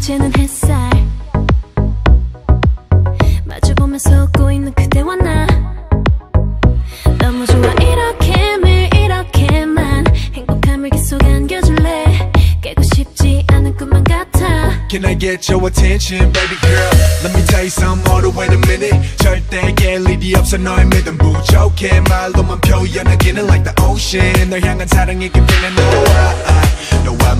비치는 햇살 마주보면서 웃고 있는 그대와 나 너무 좋아 이렇게 매일 이렇게만 행복함을 계속 안겨줄래 깨고 싶지 않은 꿈만 같아 Can I get your attention baby girl Let me tell you something hold on wait a minute 절대 깰 일이 없어 너의 믿음 부족해 말로만 표현하기는 like the ocean 널 향한 사랑이 깊이는 너와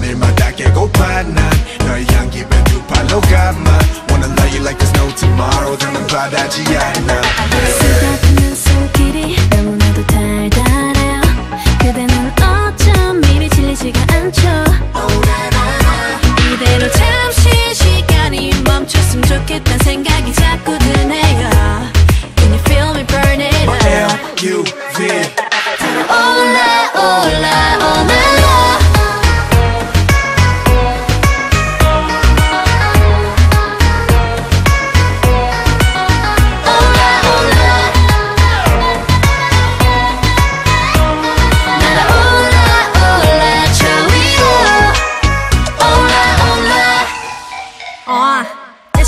매일마다 깨고파 난 너의 향기 두 팔로 감아 Wanna love you like there's no tomorrow 더는 바라지 않아 쓰다듬는 손길이 너무나도 달달해요 그대는 어쩜 이리 질리지가 않죠 이대로 잠시 시간이 멈췄으면 좋겠단 생각이 자꾸 드네요 Can you feel me burning up L-U-V 올라 올라 all night long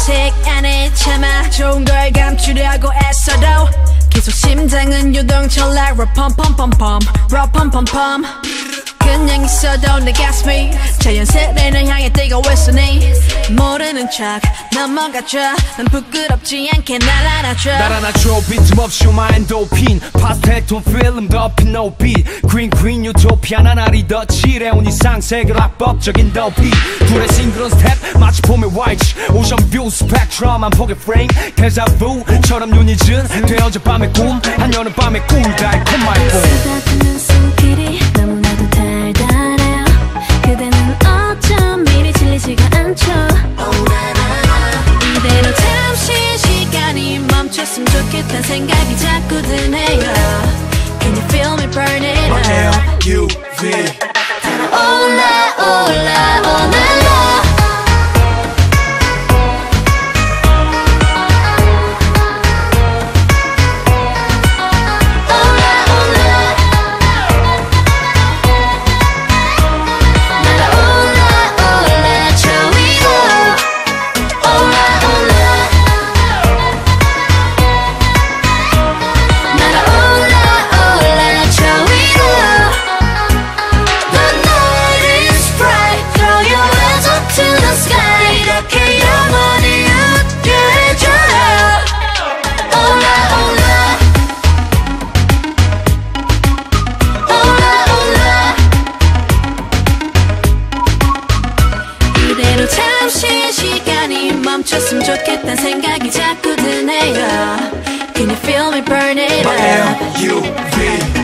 시간에 참아 좋은 걸 감추려고 애써도 계속 심장은 유동 철락 럼펌펌펌펌 럼펌펌펌 그냥 있어도 내 가슴이 자연스레 널 향해 뛰고 있으니 모르는 척 넘어가줘 난 부끄럽지 않게 날 안아줘 날 안아줘 빈틈없이 my endorphin 파스텔 톤 필름 덮인 no beat green green 유토피아 난 아리 더 칠해온 이상 세계로 합법적인 더 beat 둘의 싱그러운 스텝 마치 봄의 white 오션 뷰 스펙트럼 한 폭의 frame 데자 vu처럼 눈이 진 되어져 밤의 꿈 한여름 밤의 꿀 달콤 말뿐 쓰다듬는 손길이 너무나도 달달해요 그대는 어쩜 이리 질리지가 않죠 이대로 잠시 시간이 멈췄으면 좋겠단 생각이 자꾸 드네요 Can you feel me burning up L-U-V 올라 올라 all night long 잠시 시간이 멈췄으면 좋겠단 생각이 자꾸 드네요 Can you feel me burning up L-U-V